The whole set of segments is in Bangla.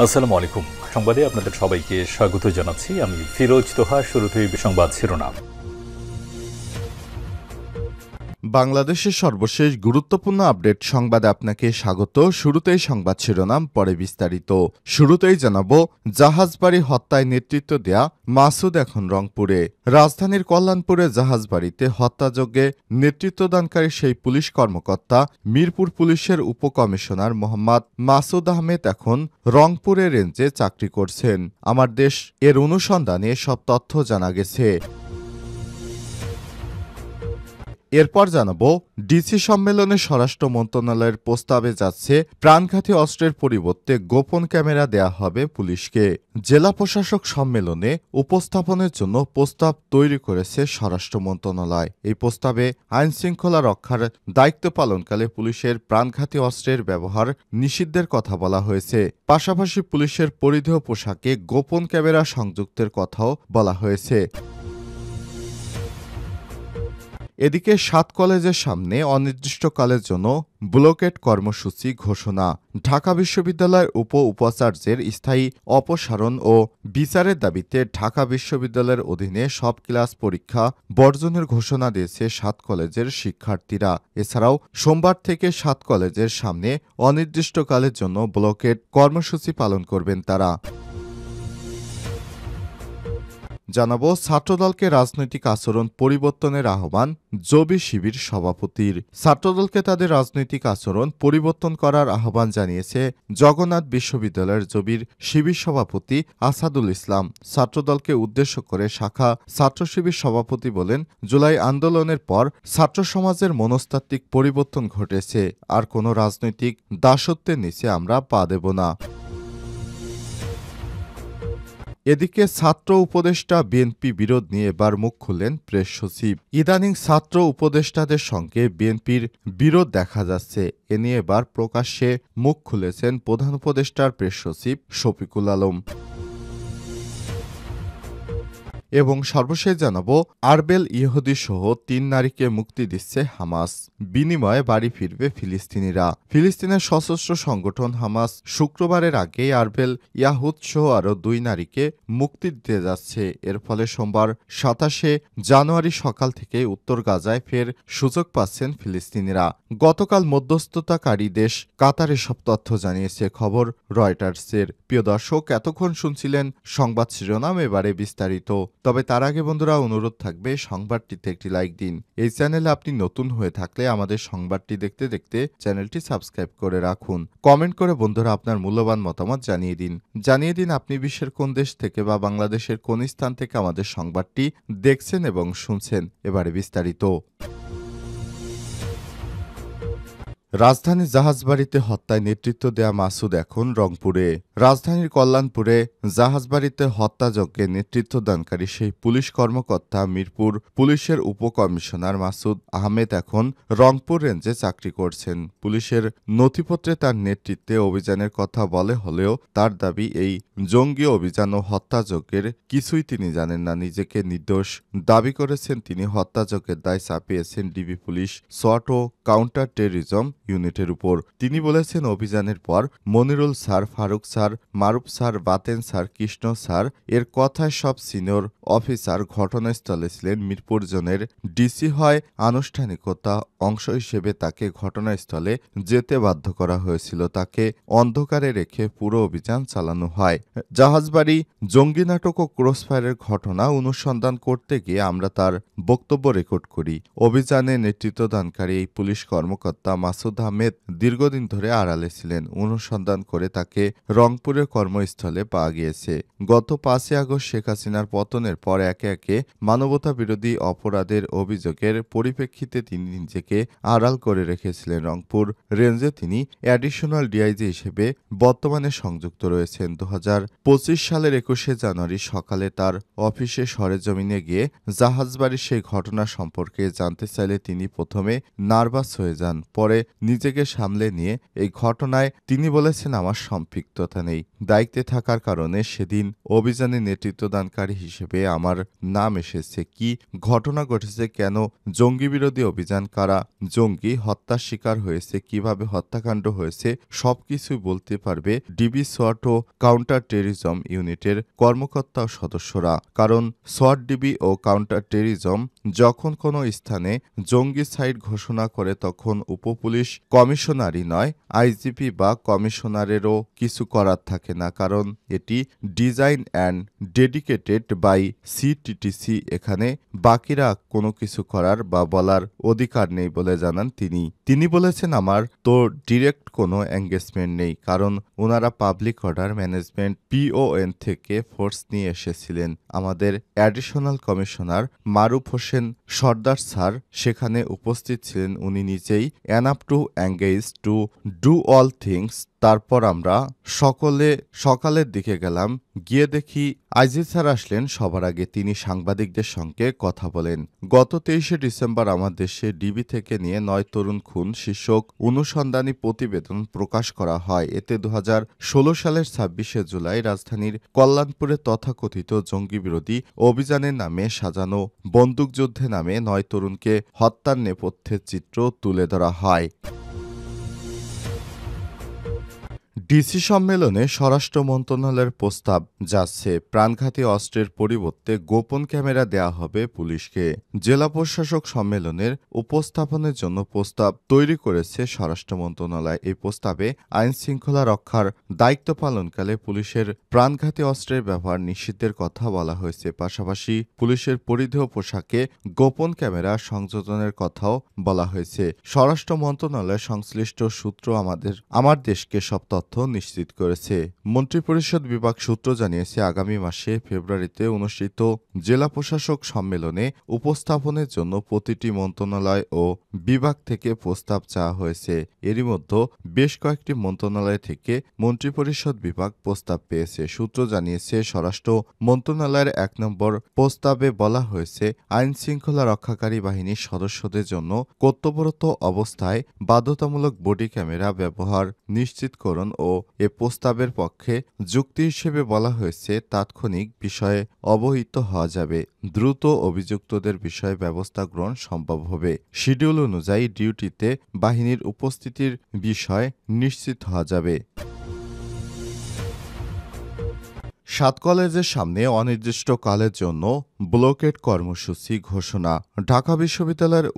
আসসালামু আলাইকুম। সংবাদে আপনাদের সবাইকে স্বাগত জানাচ্ছি। আমি ফিরোজ তোহা। শুরুতেই সংবাদ শিরোনাম। বাংলাদেশের সর্বশেষ গুরুত্বপূর্ণ আপডেট সংবাদে আপনাকে স্বাগত। শুরুতেই সংবাদ শিরোনাম, পরে বিস্তারিত। শুরুতেই জানাবো, জাহাজবাড়ি হত্যায় নেতৃত্ব দেয়া মাসুদ এখন রংপুরে। রাজধানীর কল্যাণপুরে জাহাজবাড়িতে হত্যাযজ্ঞে নেতৃত্বদানকারী সেই পুলিশ কর্মকর্তা মিরপুর পুলিশের উপকমিশনার মোহাম্মদ মাসুদ আহমেদ এখন রংপুরে রেঞ্জে চাকরি করছেন। আমার দেশ এর অনুসন্ধানে সব তথ্য জানা গেছে। এরপর জানাবো, ডিসি সম্মেলনে স্বরাষ্ট্র মন্ত্রণালয়ের প্রস্তাবে যাচ্ছে প্রাণঘাতী অস্ত্রের পরিবর্তে গোপন ক্যামেরা দেয়া হবে পুলিশকে। জেলা প্রশাসক সম্মেলনে উপস্থাপনের জন্য প্রস্তাব তৈরি করেছে স্বরাষ্ট্র মন্ত্রণালয়। এই প্রস্তাবে আইনশৃঙ্খলা রক্ষার দায়িত্ব পালনকালে পুলিশের প্রাণঘাতী অস্ত্রের ব্যবহার নিষিদ্ধের কথা বলা হয়েছে। পাশাপাশি পুলিশের পরিধেয় পোশাকে গোপন ক্যামেরা সংযুক্তের কথাও বলা হয়েছে। এদিকে ৭ কলেজের সামনে অনির্দিষ্টকালের জন্য ব্লকেট কর্মসূচি ঘোষণা। ঢাকা বিশ্ববিদ্যালয়ের উপাচার্যের স্থায়ী অপসারণ ও বিচারের দাবিতে ঢাকা বিশ্ববিদ্যালয়ের অধীনে সব ক্লাস পরীক্ষা বর্জনের ঘোষণা দিয়েছে ৭ কলেজের শিক্ষার্থীরা। এছাড়াও সোমবার থেকে ৭ কলেজের সামনে অনির্দিষ্টকালের জন্য ব্লকেট কর্মসূচি পালন করবেন তারা। জানাবো, ছাত্রদলকে রাজনৈতিক আচরণ পরিবর্তনের আহ্বান জবি শিবির সভাপতির। ছাত্রদলকে তাদের রাজনৈতিক আচরণ পরিবর্তন করার আহ্বান জানিয়েছে জগন্নাথ বিশ্ববিদ্যালয়ের জবির শিবির সভাপতি আসাদুল ইসলাম। ছাত্রদলকে উদ্দেশ্য করে শাখা ছাত্র শিবির সভাপতি বলেন, জুলাই আন্দোলনের পর ছাত্র সমাজের মনস্তাত্ত্বিক পরিবর্তন ঘটেছে। আর কোনো রাজনৈতিক দাসত্বের নিচে আমরা পা দেব না। এদিকে ছাত্র উপদেষ্টা বিএনপি বিরোধ নিয়ে এবার মুখ খুললেন প্রেস সচিব। ইদানিং ছাত্র উপদেষ্টাদের সঙ্গে বিএনপির বিরোধ দেখা যাচ্ছে। এ নিয়ে এবার প্রকাশ্যে মুখ খুলেছেন প্রধান উপদেষ্টার প্রেস সচিব শফিকুল আলম। এবং সর্বশেষ জানাবো, আরবেল ইহুদি সহ ৩ নারীকে মুক্তি দিচ্ছে হামাস। বিনিময়ে বাড়ি ফিরবে ফিলিস্তিনিরা। ফিলিস্তিনের সশস্ত্র সংগঠন হামাস শুক্রবারের আগে আরবেল ইয়াহুদ সহ আরও ২ নারীকে মুক্তি দিতে যাচ্ছে। এর ফলে সোমবার ২৭শে জানুয়ারি সকাল থেকে উত্তর গাজায় ফের সুযোগ পাচ্ছেন ফিলিস্তিনিরা। গতকাল মধ্যস্থতাকারী দেশ কাতার এসব তথ্য জানিয়েছে, খবর রয়টার্সের। প্রিয় দর্শক, এতক্ষণ শুনছিলেন সংবাদ শিরোনাম, এবারে বিস্তারিত। তবে তার আগে বন্ধুরা, অনুরোধ থাকবে সংবাদটিতে একটি লাইক দিন। এই চ্যানেলে আপনি নতুন হয়ে থাকলে আমাদের সংবাদটি দেখতে দেখতে চ্যানেলটি সাবস্ক্রাইব করে রাখুন। কমেন্ট করে বন্ধুরা আপনার মূল্যবান মতামত জানিয়ে দিন আপনি বিশ্বের কোন দেশ থেকে বা বাংলাদেশের কোন স্থান থেকে আমাদের সংবাদটি দেখছেন এবং শুনছেন। এবারে বিস্তারিত। রাজধানীর জাহাজবাড়িতে হত্যায় নেতৃত্ব দেয়া মাসুদ এখন রংপুরে। রাজধানীর কল্যাণপুরে জাহাজবাড়িতে হত্যাযজ্ঞে নেতৃত্বদানকারী সেই পুলিশ কর্মকর্তা মিরপুর পুলিশের উপকমিশনার মাসুদ আহমেদ এখন রংপুর রেঞ্জে চাকরি করছেন। পুলিশের নথিপত্রে তার নেতৃত্বে অভিযানের কথা বলে হলেও তার দাবি, এই জঙ্গি অভিযান ও হত্যাযজ্ঞের কিছুই তিনি জানেন না। নিজেকে নির্দোষ দাবি করেছেন তিনি। হত্যাযজ্ঞের দায় চাপিয়েছেন ডিবি পুলিশ সোয়াট ও কাউন্টার টেররিজম ইউনিটের উপর। তিনি বলেছেন, অভিযানের পর Monirul sir, Faruk sir, Maruf sir, Baten sir, Krishna sir এর কথায় সব সিনিয়র অফিসার ঘটনাস্থলে ছিলেন। মিরপুর জোনের ডিসি হয় আনুষ্ঠানিকতা অংশ হিসেবে তাকে ঘটনাস্থলে যেতে বাধ্য করা হয়েছিল। তাকে অন্ধকারে রেখে পুরো অভিযান চালানো হয়। জাহাজবাড়ি জঙ্গি নাটক ও ক্রসফায়ারের ঘটনা অনুসন্ধান করতে গিয়ে আমরা তার বক্তব্য রেকর্ড করি। অভিযানে নেতৃত্বদানকারী এই পুলিশ কর্মকর্তা মাসুদ আহমেদ দীর্ঘদিন ধরে আড়ালে ছিলেন। অনুসন্ধান করে তাকে রংপুরের কর্মস্থলে পাওয়া গিয়েছে। গত ৫ই আগস্ট শেখ হাসিনার পতনের পর একে একে মানবতা বিরোধী অপরাধের অভিযোগের পরিপ্রেক্ষিতে তিনি নিজেকে আড়াল করে রেখেছিলেন। রংপুর রেঞ্জে তিনি অ্যাডিশনাল ডিআইজি হিসেবে বর্তমানে সংযুক্ত রয়েছেন। ২০২৫ সালের ২১শে জানুয়ারি সকালে তার অফিসে সরেজমিনে গিয়ে জাহাজবাড়ির সেই ঘটনা সম্পর্কে জানতে চাইলে তিনি প্রথমে নার্ভাস হয়ে যান। পরে নিজেকে সামলে নিয়ে এই ঘটনায় তিনি বলেছেন, আমার সম্পৃক্ততা নেই। দায়িত্বে থাকার কারণে সেদিন অভিযানে নেতৃত্বদানকারী হিসেবে আমার নাম এসেছে। কি ঘটনা ঘটেছে, কেন জঙ্গি বিরোধী অভিযান, কারা জঙ্গি হত্যার শিকার হয়েছে, কিভাবে হত্যাকাণ্ড হয়েছে সবকিছুই বলতে পারবে ডিবি সোয়াট ও কাউন্টার টেরিজম ইউনিটের কর্মকর্তা ও সদস্যরা। কারণ সোয়াট ডিবি ও কাউন্টার টেরিজম যখন কোনো স্থানে জঙ্গি সাইট ঘোষণা করে তখন উপপুলিশ কমিশনারই নয়, আইজিপি বা কমিশনারেরও কিছু করার থাকে না, কারণ এটি design and dedicated by CTTC. এখানে বাকিরা কোনো কিছু করার বা বলার অধিকার নেই বলে জানান তিনি বলেছেন, আমার তো ডিরেক্ট কোনো এঙ্গেজমেন্ট নেই, কারণ ওনারা পাবলিক অর্ডার ম্যানেজমেন্ট পিওএন থেকে ফোর্স নিয়ে এসেছিলেন। আমাদের অ্যাডিশনাল কমিশনার মারুফ হোসেন সর্দার স্যার সেখানে উপস্থিত ছিলেন। উনি নিজেই enough to engage to do all things. তারপর আমরা সকালের দিকে গেলাম, গিয়ে দেখি আইজি স্যার আসলেন। সবার আগে তিনি সাংবাদিকদের সঙ্গে কথা বলেন। গত 23শে ডিসেম্বর আমার দেশে ডিবি থেকে নিয়ে 9 তরুণ খুন শীর্ষক অনুসন্ধানী প্রতিবেদন প্রকাশ করা হয়। এতে 2016 সালের 26শে জুলাই রাজধানীর কল্যাণপুরে তথাকথিত জঙ্গি বিরোধী অভিযানের নামে সাজানো বন্দুকযুদ্ধে নামে 9 তরুণকে হত্যার নেপথ্যের চিত্র তুলে ধরা হয়। ডিসি সম্মেলনে স্বরাষ্ট্র মন্ত্রণালয়ের প্রস্তাব যাচ্ছে, প্রাণঘাতী অস্ত্রের পরিবর্তে গোপন ক্যামেরা দেয়া হবে পুলিশকে। জেলা প্রশাসক সম্মেলনের উপস্থাপনের জন্য প্রস্তাব তৈরি করেছে স্বরাষ্ট্র মন্ত্রণালয়। এই প্রস্তাবে আইন শৃঙ্খলা রক্ষার দায়িত্ব পালনকালে পুলিশের প্রাণঘাতী অস্ত্রের ব্যবহার নিষিদ্ধের কথা বলা হয়েছে। পাশাপাশি পুলিশের পরিধেয় পোশাকে গোপন ক্যামেরা সংযোজনের কথাও বলা হয়েছে। স্বরাষ্ট্র মন্ত্রণালয়ের সংশ্লিষ্ট সূত্র আমার দেশকে সব তথ্য নিশ্চিত করেছে। মন্ত্রিপরিষদ বিভাগ সূত্র জানিয়েছে, আগামী মাসে ফেব্রুয়ারিতে অনুষ্ঠিত জেলা প্রশাসক সম্মেলনে উপস্থাপনের জন্য প্রতিটি মন্ত্রণালয় ও বিভাগ থেকে প্রস্তাব চাওয়া হয়েছে। এরই মধ্যে বেশ কয়েকটি মন্ত্রণালয় থেকে মন্ত্রিপরিষদ বিভাগ প্রস্তাব পেয়েছে। সূত্র জানিয়েছে, স্বরাষ্ট্র মন্ত্রণালয়ের 1 নম্বর প্রস্তাবে বলা হয়েছে, আইন শৃঙ্খলা রক্ষাকারী বাহিনীর সদস্যদের জন্য কর্তব্যরত অবস্থায় বাধ্যতামূলক বডি ক্যামেরা ব্যবহার নিশ্চিতকরণ ও এ প্রস্তাবের পক্ষে যুক্তি হিসেবে বলা হয়েছে, তাৎক্ষণিক বিষয়ে অবহিত হওয়া যাবে, দ্রুত অভিযুক্তদের বিষয়ে ব্যবস্থা গ্রহণ সম্ভব হবে, শিডিউল অনুযায়ী ডিউটিতে বাহিনীর উপস্থিতির বিষয় নিশ্চিত হওয়া যাবে। 7 কলেজের সামনে অনির্দিষ্টকালের জন্য ব্লকেড কর্মসূচি ঘোষণা। ঢাকা বিশ্ববিদ্যালয়ের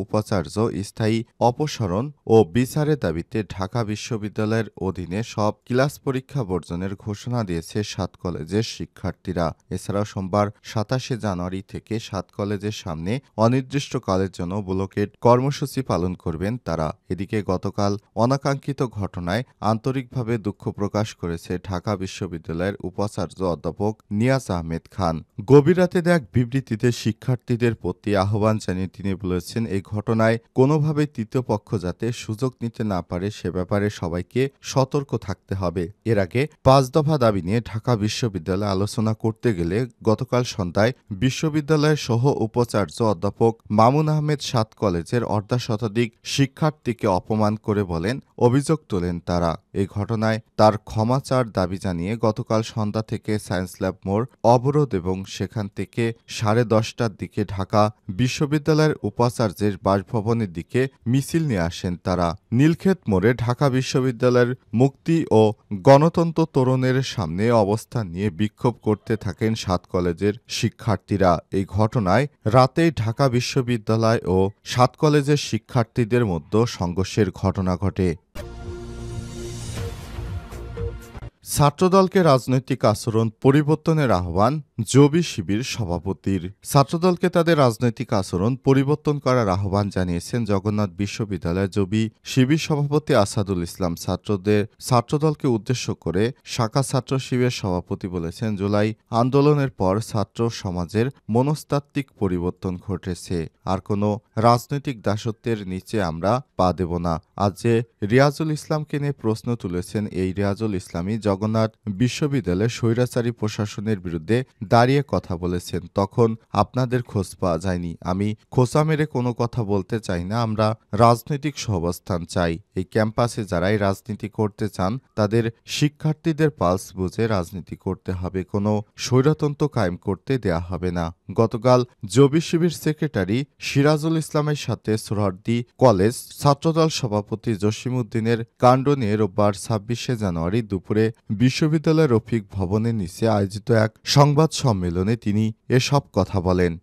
উপাচার্য স্থায়ী অপসারণ ও বিচারের দাবিতে ঢাকা বিশ্ববিদ্যালয়ের অধীনে সব ক্লাস পরীক্ষা বর্জনের ঘোষণা দিয়েছে 7 কলেজের শিক্ষার্থীরা। এছাড়াও সোমবার 27শে জানুয়ারি থেকে 7 কলেজের সামনে অনির্দিষ্টকালের জন্য ব্লকেড কর্মসূচি পালন করবেন তারা। এদিকে গতকাল অনাকাঙ্ক্ষিত ঘটনায় আন্তরিকভাবে দুঃখ প্রকাশ করেছে ঢাকা বিশ্ববিদ্যালয়ের উপাচার্য অধ্যাপক নিয়াজ আহমেদ খান। গভীর রাতে এক বিবৃতিতে শিক্ষার্থীদের প্রতি আহ্বান জানিয়ে তিনি বলেছেন, এই ঘটনায় কোনোভাবেই তৃতীয় পক্ষ যাতে সুযোগ নিতে না পারে সে ব্যাপারে সবাইকে সতর্ক থাকতে হবে। এর আগে 5 দফা দাবি নিয়ে ঢাকা বিশ্ববিদ্যালয়ে আলোচনা করতে গেলে গতকাল সন্ধ্যায় বিশ্ববিদ্যালয়ের সহ উপাচার্য অধ্যাপক মামুন আহমেদ 7 কলেজের অর্ধশতাধিক শিক্ষার্থীকে অপমান করে বলেন অভিযোগ তোলেন তারা। এই ঘটনায় তার ক্ষমা চাওয়ার দাবি জানিয়ে গতকাল সন্ধ্যা থেকে সায়েন্স ল্যাব মোড় অবরোধ এবং সেখান থেকে 10:30টার দিকে ঢাকা বিশ্ববিদ্যালয়ের উপাচার্যের বাসভবনের দিকে মিছিল নিয়ে আসেন তারা। নীলক্ষেত মোড়ে ঢাকা বিশ্ববিদ্যালয়ের মুক্তি ও গণতন্ত্র তোরণের সামনে অবস্থান নিয়ে বিক্ষোভ করতে থাকেন 7 কলেজের শিক্ষার্থীরা। এই ঘটনায় রাতেই ঢাকা বিশ্ববিদ্যালয় ও 7 কলেজের শিক্ষার্থীদের মধ্যে সংঘর্ষের ঘটনা ঘটে। ছাত্রদলকে রাজনৈতিক আচরণ পরিবর্তনের আহ্বান জবি শিবির সভাপতির। ছাত্রদলকে তাদের রাজনৈতিক আচরণ পরিবর্তন করার আহ্বান জানিয়েছেন জগন্নাথ বিশ্ববিদ্যালয়ের জবি শিবির সভাপতি আসাদুল ইসলাম। ছাত্রদলকে উদ্দেশ্য করে শাখা ছাত্র শিবিরের সভাপতি বলেছেন, জুলাই আন্দোলনের পর ছাত্র সমাজের মনস্তাত্ত্বিক পরিবর্তন ঘটেছে। আর কোনো রাজনৈতিক দাসত্বের নিচে আমরা পা দেব না। আজ যে রিয়াজুল ইসলামকে নিয়ে প্রশ্ন তুলেছেন, এই রিয়াজুল ইসলামই জগন্নাথ বিশ্ববিদ্যালয়ের স্বৈরাচারী প্রশাসনের বিরুদ্ধে দাঁড়িয়ে কথা বলেছেন, তখন আপনাদের খোঁজ পাওয়া যায়নি। আমি খোঁচা মেরে কোনো কথা বলতে চাই না। আমরা রাজনৈতিক সহাবস্থান চাই। এই ক্যাম্পাসে যারাই রাজনীতি করতে চান তাদের শিক্ষার্থীদের পালস বুঝে রাজনীতি করতে হবে। কোনো স্বৈরতন্ত্র কায়েম করতে দেয়া হবে না। গতকাল জবি শিবির সেক্রেটারি সিরাজুল ইসলামের সাথে সোহরাওয়ার্দী কলেজ ছাত্রদল সভাপতি জসিমউদ্দিনের কাণ্ড নিয়ে রোববার ২৬শে জানুয়ারি দুপুরে বিশ্ববিদ্যালয়ের রফিক ভবনের নিচে আয়োজিত এক সংবাদ সম্মেলনে তিনি এসব কথা বলেন।